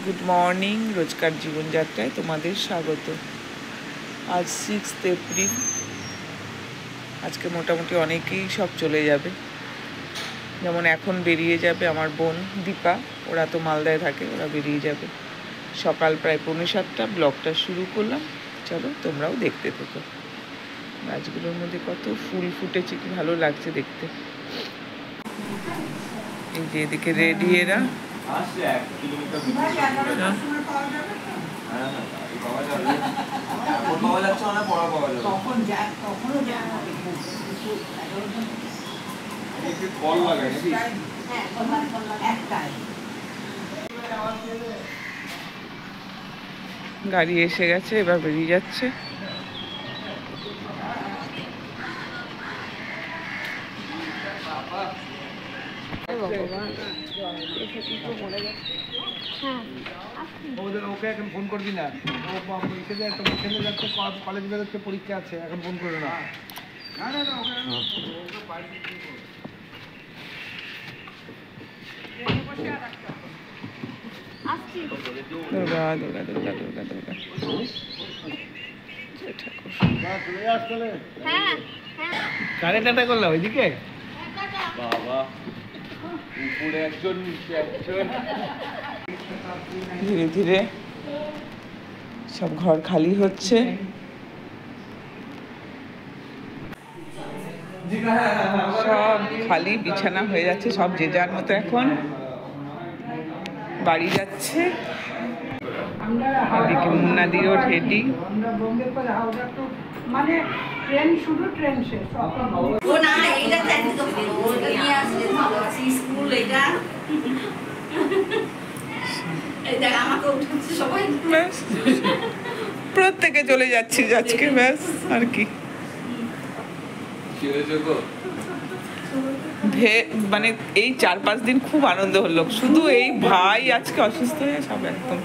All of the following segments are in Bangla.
গুড মর্নিং, রোজকার জীবনযাত্রায় তোমাদের স্বাগত। আজ 6 এপ্রিল। আজকে মোটামুটি অনেকেই সব চলে যাবে। যেমন এখন বেরিয়ে যাবে আমার বোন দীপা, ওরা তো মালদায় থাকে, ওরা বেরিয়ে যাবে সকাল প্রায় 6:45। ব্লগটা শুরু করলাম, চলো তোমরাও দেখতে থেকো। গাছগুলোর মধ্যে কত ফুল ফুটেছে, কি ভালো লাগছে দেখতে। এই যে এদিকে রেডি এরা। গাড়ি এসে গেছে, এবার বেরিয়ে যাচ্ছে। ওকে এখন ফোন করবি না, কলেজ বেরোচ্ছে, পরীক্ষা আছে, এখন ফোন করবে না। দুর্গা দুর্গা দুর্গা দুর্গা দুর্গা কারে টাটা করলাম ওইদিকে। ধীরে ধীরে সব ঘর খালি হচ্ছে। সব খালি, বিছানা হয়ে যাচ্ছে, সব যে যার মতো এখন বাড়ি যাচ্ছে। এদিকে মুন্নাদিও রেডি। মানে ট্রেন শুরু, ট্রেন শেষ। ও না, এইটা একদম ওটা নিয়ে আসলে ভালো আছে স্কুল এটা। এই দেখ আমাকে উঠাচ্ছে সবাই। ব্যাস, প্রত্যেকে চলে যাচ্ছি আজকে, ব্যাস আর কি। মানে এই 4-5 দিন খুব আনন্দ হলো, শুধু এই ভাই আজকে অসুস্থ হয়ে সব একদম।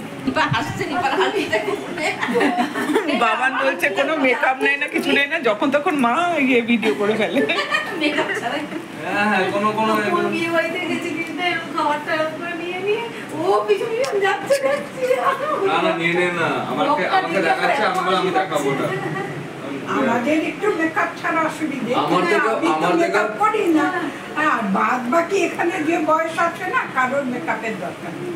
বাবান বলছে কোনো মেকআপ নেই না, কিছু নেই না, যখন তখন মা ইয়ে ভিডিও করে ফেলে। আমাদের একটু মেকআপ ছাড়া অসুবিধে, মেকআপ করি না। আর বাদ বাকি এখানে যে বয়স আছে না, কারোর মেকআপের দরকার নেই।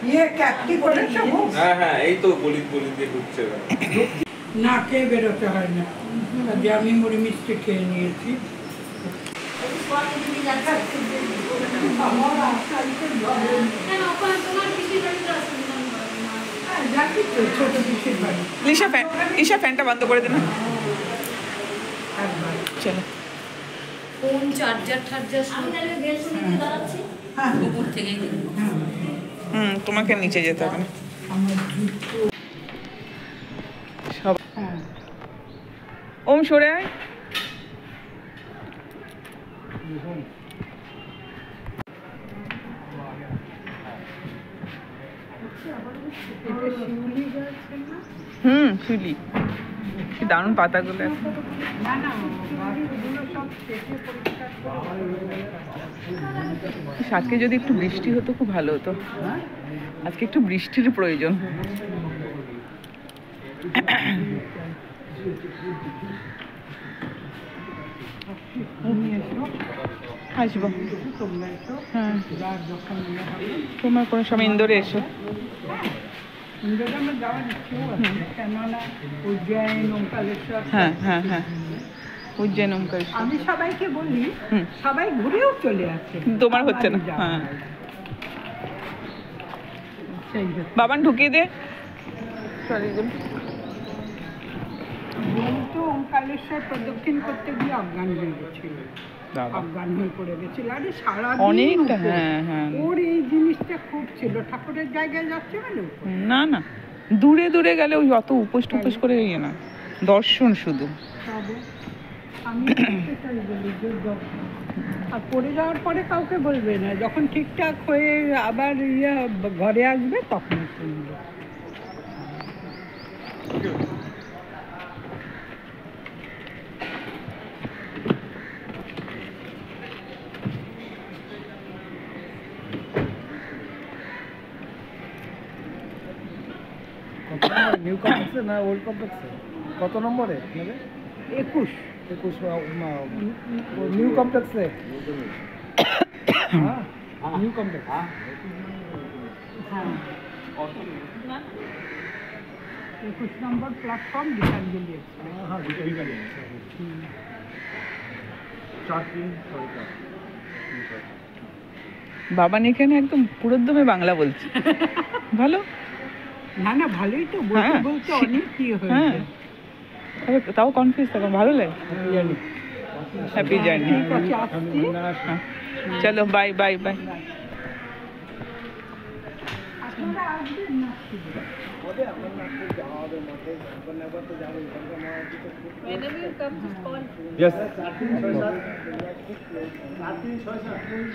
ইয়ে ক্যাপটি করেছো? হ্যাঁ, এই তো বলি দিয়ে ঢুকছে। নাকে বেরোতে হয় না, যে আমি মুড়ি মিষ্টি খেয়ে নিয়েছি। ঈশা ফ্যানটা বন্ধ করে দে না। চলো ফোন চার্জার উপর থেকে তোমাকে নিচে যেতে হবে না। সব ওম সরে আয়। শিউলি, কি দারুণ পাতাগুলো। আজকে যদি একটু বৃষ্টি হতো খুব ভালো হতো, আজকে একটু বৃষ্টির প্রয়োজন। আসবো, হ্যাঁ তোমার কোনো সময় ইন্দোরে এসো। হ্যাঁ হ্যাঁ হ্যাঁ, উজ্জয়ন ওমকারেশ্বর। আমি সবাইকে বলি, সবাই ঘুরেও চলে আসে, তোমার হচ্ছে না। হ্যাঁ, বাবান ঢুকিয়ে দে। তো ওমকারেশ্বর প্রদক্ষিণ করতে গিয়ে অজ্ঞান হয়ে গেছিল, অজ্ঞান হয়ে পড়ে গেছিল। আরে সারাদিন অনেকটা। হ্যাঁ হ্যাঁ, ওর এই জিনিসটা খুব ছিল। ঠাকুরের জায়গায় যাচ্ছে মানে না না, দূরে দূরে গেলে ওই অত উপোস টুপোস করে ইয়ে না, দর্শন শুধু। আমি বলি যে আর পড়ে যাওয়ার পরে কাউকে বলবে না, যখন ঠিকঠাক হয়ে আবার ইয়ে ঘরে আসবে তখন শুনবে। নিউ কমপ্লেক্সে না ওল্ড কমপ্লেক্সে? কত নম্বরে নেবে? 21। 21 নিউ কমপ্লেক্সে। হ্যাঁ নিউ কমপ্লেক্স। হ্যাঁ 21 নম্বর প্ল্যাটফর্ম গীতাঞ্জলি এক্সপ্রেস। হ্যাঁ গীতাঞ্জলি। 4-3 বাবান এখানে একদম পুরোদমে বাংলা বলছে, ভালো। না না ভালোই তো, বলতে হ্যাঁ। বলতে অনেক কি হ্যাঁ হয়েছে। তবে তাও কনফিউজ তখন ভালো লাগে। জানি। Happy journey. ঠিক আছে, আসছি। চলো বাই বাই বাই। আপনারা আসবেন না? Yes.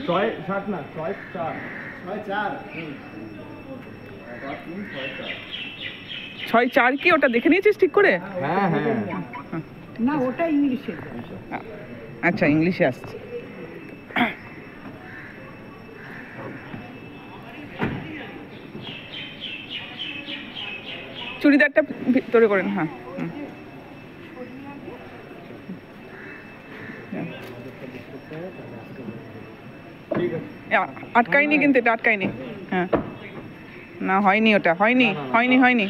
6-7 না 6-4 6-4 কি ওটা দেখে নিয়েছিস ঠিক করে? হ্যাঁ হ্যাঁ না ওটা ইংলিশে। আচ্ছা ইংলিশে আসছে। চুড়িদারটা ভিতরে করেন। হ্যাঁ ঠিক আছে। আটকায়নি কিন্তু, এটা আটকায়নি। হ্যাঁ না হয়নি, ওটা হয়নি হয়নি হয়নি।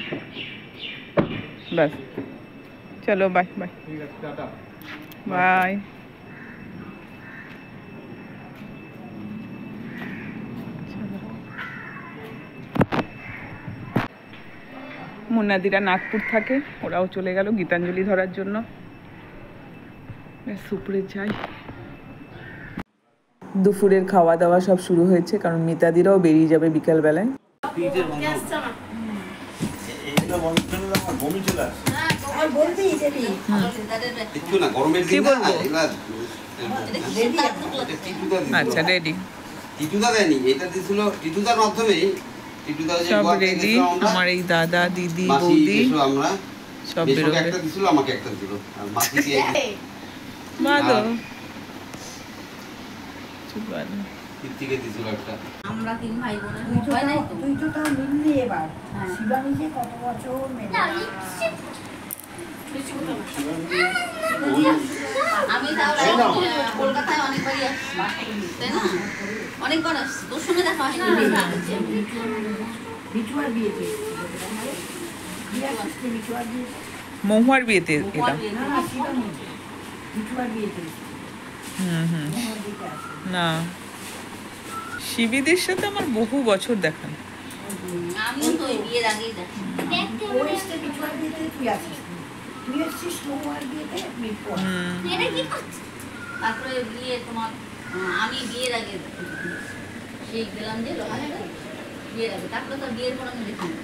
ব্যাস চলো বাই বাই ঠিক আছে টাটা। বাই। মুন্নাদিরা নাগপুর থাকে, ওরাও চলে গেল গীতাঞ্জলি ধরার জন্য। সুপুরে যাই। দুপুরের খাওয়া দাওয়া সব শুরু হয়েছে, কারণ মিতাদিরাও বেরিয়ে যাবে বিকালবেলায়। কি বলবো? আচ্ছা রেডি, টিটুদা দেয়নি, এটা দিছিল টিটুদার মাধ্যমে। টিটুদা যে সব গোয়াতে রেডি। গেছিলাম আমরা, আমার এই দাদা দিদি মাসি বৌদি এসো আমরা, সব বেশকে বেরোবে। একটা দিছিল, আমাকে একটা দিছিল, আর মাসিকে ভালো আর- ভালো। কীর্তিকে দিছিল একটা। আমরা 3 ভাই বোনের হয় নাই তো। তুই তো তাও মিললি এবার। হ্যাঁ। শিবানী যে কত বছর মেলে না। আমি তাও কলকাতায় অনেকবারই আসছি, তাই না? অনেকবার আসছি, তোর সঙ্গে দেখা হয়নি। বিচুয়ার বিয়েতে এসেছিল। বিয়ে আসছে বিচুয়ার বিয়ে। মহুয়ার বিয়েতে এলাম। না না শিবানী বিচুয়ার বিয়েতে এসেছিল। হুম তোমার দিকে আসে। না, শিবিদের সাথে আমার বহু বছর দেখা। আমিও তো ওই বিয়ের আগেই দেখি। ও এসছে বিচুয়ার বিয়েতে, তুই আসিস নি। তুই এসছিস মহুয়ার বিয়েতে, মিরপুর। তারপরে বিয়ে তোমার আমি বিয়ের আগে সেই গেলাম যে লোহারে বিয়ের আগে, তারপরে তো বিয়ের পর আমি দেখিনি।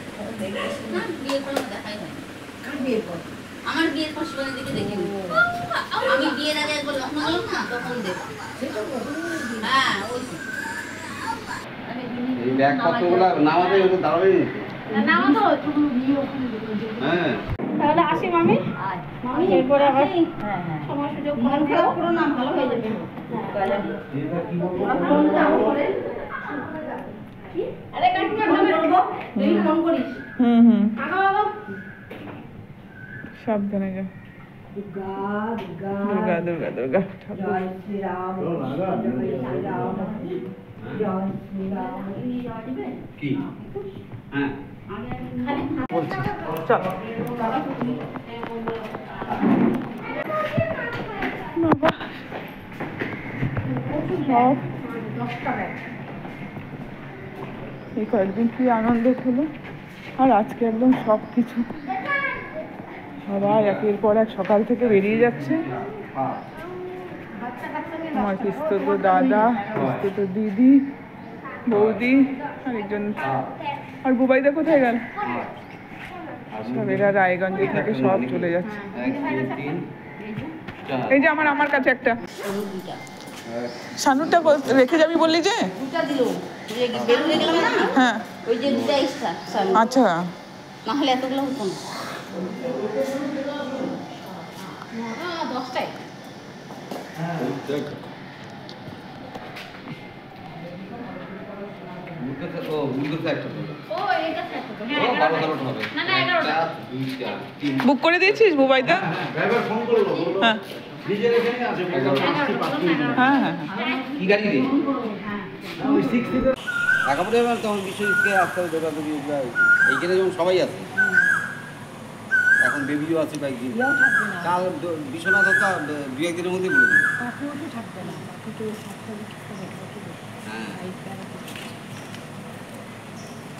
না বিয়ের পর আমার দেখাই হয়নি। কার বিয়ের পর? আমার বিয়ের পর শিবানের দিকে দেখিনি। আমি বিয়ের আগে একবার লখনৌ গেলাম না, তখন দেখি। সেটা কখনোই দিন। হ্যাঁ ওই তো। এই ব্যাগ কতগুলা নামাতে ওটা দাঁড়াবেই না তো। হ্যাঁ তাহলে আসি মামি। মামি এরপরে আবার হ্যাঁ হ্যাঁ। সময় সুযোগ মন খারাপ করো না, ভালো হয়ে যাবে। আরে কাকিমা ভালো তুই ফোন করিস। হুম আগো আগো সাবধানে যা। দুর্গা দুর্গা দুর্গা দুর্গা দুর্গা ঠাকুর। জয় শ্রীরাম জয় শ্রীরাম জয় শ্রীরাম। কি হ্যাঁ চল বাবা, সব এই কয়েকদিন কি আনন্দ হলো, আর আজকে একদম সব কিছু সবাই একের পর এক সকাল থেকে বেরিয়ে যাচ্ছে। আমার পিস্তত দাদা, পিস্তত দিদি, বৌদি, আরেকজন, আর বুবাইদা কোথায় গেল? সব এরা রায়গঞ্জে থেকে সব চলে যাচ্ছে। 1 2 3 4 এই যে আমার কাছে একটা সানুরটা রেখে যাবি বললি যে। দুটা দিল, যে বেরোলে গেলাম না, হ্যাঁ ওই যে দুটা এক্সট্রা আচ্ছা। না হলে এতগুলো হতো না। 10টায় মুদ্রা তো একটা ও এটা থাকতো তো। ও হ্যাঁ 12 11টা। 13টা হবে। না না 11টা। 2টা 3 বুক করে দিয়েছিস বুবাইদা? ড্রাইভার ফোন করলো বললো হ্যাঁ নিজের এখানে আছে বললো, আসছি 5 মিনিট। হ্যাঁ হ্যাঁ হ্যাঁ। কি গাড়ি রে? ওই 6 সিটার ঢাকা এবার তখন বিশ্বজিৎকে আসতে হবে দোকান থেকে এইখানে যেমন সবাই আছে। এখন বেবিও আছে বাইক দিয়ে। ইয়েও থাকবে না, কাল বিশ্বনাথ হত্যা 2-1 দিনের মধ্যেই বলে দিল। কাকুও তো থাকবে না, কাকু তো 7 তারিখ থেকে বেরোতে হবে। হ্যাঁ। বাইক বেরোতে হবে।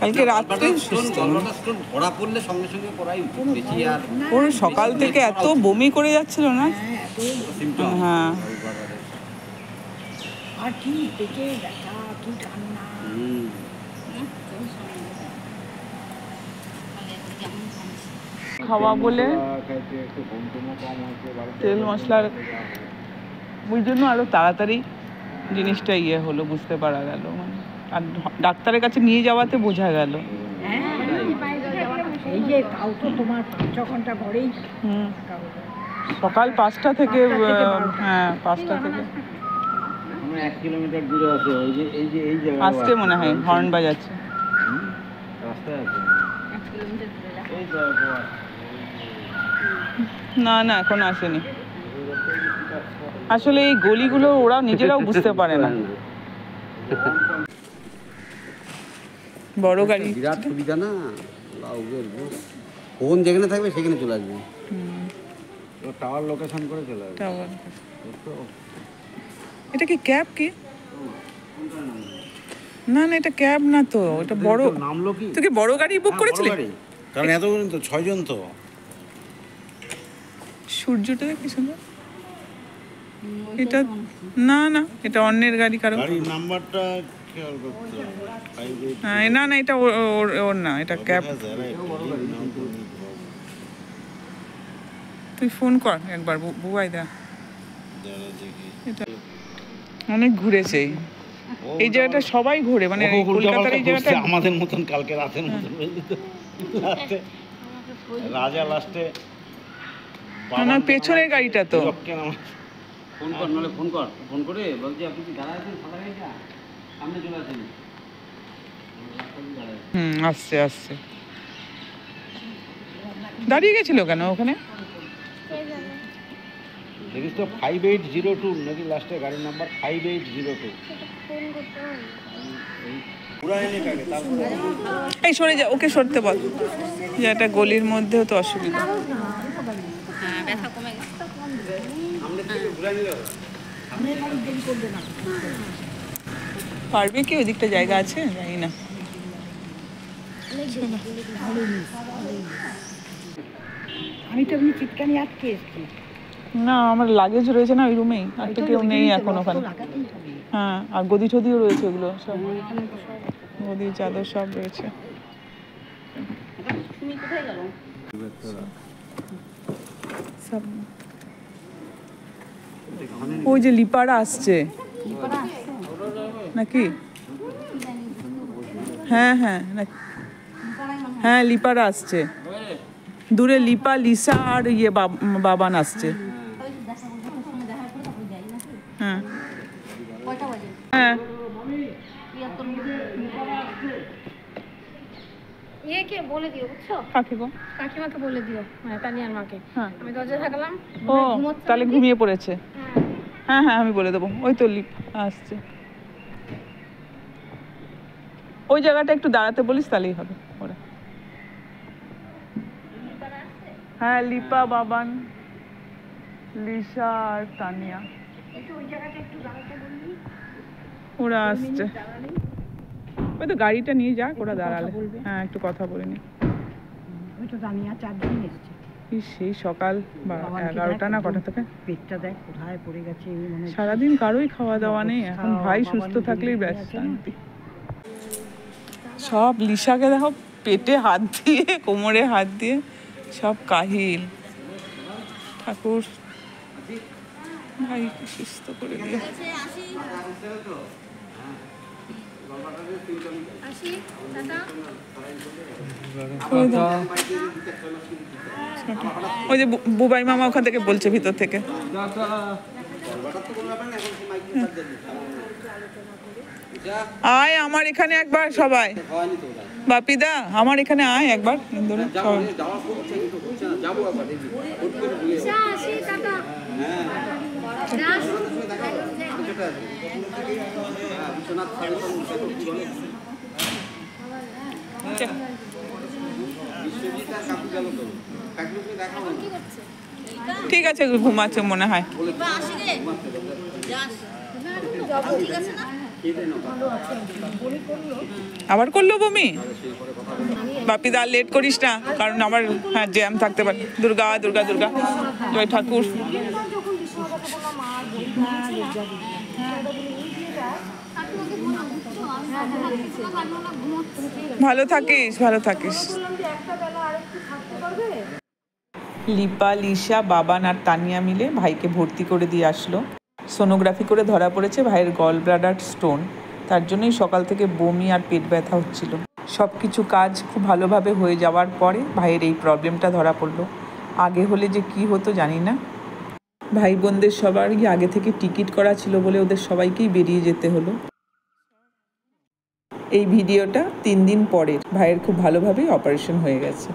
কালকে রাত্রে গলবাটা স্টোন ধরা পড়লে সঙ্গে সঙ্গে পড়াই উচিত। বেশি আর ওর সকাল থেকে এত বমি করে যাচ্ছিল না। হ্যাঁ, এত সিম্পটম। হ্যাঁ। আর কি পেটে ব্যথা, কি ঠান্ডা। হুম। খাওয়া বলে খাইতে একটু ঘুম টুমও কম হয়েছে, বাড়িতে তেল মশলার ওই জন্য আরো তাড়াতাড়ি জিনিসটা ইয়ে হলো, বুঝতে পারা গেল। মানে আর ডাক্তারের কাছে নিয়ে যাওয়াতে বোঝা গেল। হ্যাঁ, এই যে তাও তো তোমার 5-6 ঘন্টা ঘরেই হুম থাকা হলো। সকাল 5টা থেকে 5টা থেকে হ্যাঁ 5টা থেকে আমরা 1 কিলোমিটার দূরে আছে, ওই যে এই জায়গায় আসতে মনে হয় হর্ন বাজাচ্ছে। রাস্তায় আছে। 1 কিলোমিটার দূরে রাখা। এই জায়গা না না এখন আসেনি। আসলে এই গলিগুলো ওরা নিজেরাও বুঝতে পারে না। বড় গাড়ি। বিরাট সুবিধা না লাউগের ফোন যেখানে থাকবে সেখানে চলে আসবে। ও টাওয়ার লোকেশন করে চলে আসবে। টাওয়ার। এটা কি ক্যাব কি? না না এটা ক্যাব না তো, এটা বড়। নামলো কি? তুই কি বড় গাড়ি বুক করেছিলি? কারণ এতগুলো তো 6 জন তো। সূর্যটা কি সুন্দর। এটা না না এটা অন্যের গাড়ি কারো। গাড়ির নাম্বারটা খেয়াল করতে হবে। 58 হ্যাঁ না না এটা ওর না, এটা ক্যাব। তুই ফোন কর একবার বুবাই দা। এটা অনেক ঘুরেছে এই জায়গাটা, সবাই ঘুরে মানে এই কলকাতার এই জায়গাটা। আমাদের মতন কালকে রাতের মতন লাস্টে রাজা লাস্টে না না পেছনের গাড়িটা তো। ফোন কর, নাহলে ফোন করে বলছি আপনি কি দাঁড়ায় আছেন ফাঁকা গাড়িটা সামনে চলে আসেন। আসছে আসছে। দাঁড়িয়ে গেছিল কেন ওখানে? দেখিস তো 5802 নাকি লাস্টে গাড়ির নাম্বার 5802। পুরা এনে কাকে তারপরে এই সরে যা, ওকে সরতে বল। যে একটা গলির মধ্যেও তো অসুবিধা। হ্যাঁ ব্যথা কমে গেছে। পারবে কি? ওই দিকটা জায়গা আছে জানি না। আমি তো এমনি চিৎকানি আটকে এসছি। না আমার লাগেজ রয়েছে না ওই রুমেই, আর তো কেউ নেই এখন ওখানে। লাগাতেই হবে। হ্যাঁ আর গদি টদিও রয়েছে, ওগুলো সব গদি চাদর সব রয়েছে। তুমি কোথায় গেল? সব ওই যে লিপারা আসছে নাকি? হ্যাঁ হ্যাঁ হ্যাঁ লিপারা আসছে, দূরে লিপা লিসা আর ইয়ে বাবান আসছে। হ্যাঁ কয়টা বাজে? হ্যাঁ ইয়েকে বলে দিও বুঝছো, কাকে গো? কাকিমাকে বলে দিও, মানে তানিয়ার মাকে। হ্যাঁ আমি দরজা থাকলাম, ও তাহলে ঘুমিয়ে পড়েছে। হ্যাঁ হ্যাঁ হ্যাঁ আমি বলে দেবো। ওই তো লিপ আসছে, ওই জায়গাটা একটু দাঁড়াতে বলিস তাহলেই হবে ওরা। হ্যাঁ লিপা বাবান লিসা আর তানিয়া ওরা আসছে। ওই তো গাড়িটা নিয়ে যাক, ওরা দাঁড়ালে। হ্যাঁ একটু কথা বলে নি। ওই তো দামিয়া 4 দিন এসছে। সেই সকাল 11টা না কটা থেকে পেটটা দেখ কোথায় পড়ে গেছে, মানে সারাদিন কারোই খাওয়া দাওয়া নেই এখন। ভাই সুস্থ থাকলেই ব্যাস শান্তি। সব লিসাকে দেখো পেটে হাত দিয়ে কোমরে হাত দিয়ে সব কাহিল। ঠাকুর ভাইকে সুস্থ করে দিয়ে। ওই যে বুবাই মামা ওখান থেকে বলছে ভিতর থেকে। আয় আমার এখানে একবার সবাই। বাপিদা আমার এখানে আয় একবার ইন্দোরে যাওয়ার খুব ইচ্ছা কিন্তু হচ্ছে না, যাবো একবার দেখি হুট করে ভুলে যাবো। হ্যাঁ যেটা আছে হ্যাঁ বিশ্বনাথ সাড়ে কি বলে বিশ্বজিৎ আর কাকু গেল তো, কাকুকে দেখা হলো না। ঠিক আছে ঘুমাচ্ছে মনে হয়। বা আসি রে যাস ঠিক আছে না খেতে নাও আবার করলো বমি? বাপিদা আর লেট করিস না, কারণ আমার হ্যাঁ জ্যাম থাকতে পারে। দুর্গা দুর্গা দুর্গা জয় ঠাকুর। ভালো থাকিস ভালো থাকিস। লিপা লিসা বাবান আর তানিয়া মিলে ভাইকে ভর্তি করে দিয়ে আসলো। সোনোগ্রাফি করে ধরা পড়েছে ভাইয়ের গল ব্লাডার স্টোন, তার জন্যই সকাল থেকে বমি আর পেট ব্যথা হচ্ছিল। সব কিছু কাজ খুব ভালোভাবে হয়ে যাওয়ার পরে ভাইয়ের এই প্রবলেমটা ধরা পড়লো। আগে হলে যে কি হতো জানি না। ভাই বোনদের সবারই আগে থেকে টিকিট করা ছিল বলে ওদের সবাইকেই বেরিয়ে যেতে হলো। এই ভিডিওটা 3 দিন পরে ভাইয়ের খুব ভালোভাবেই অপারেশন হয়ে গেছে।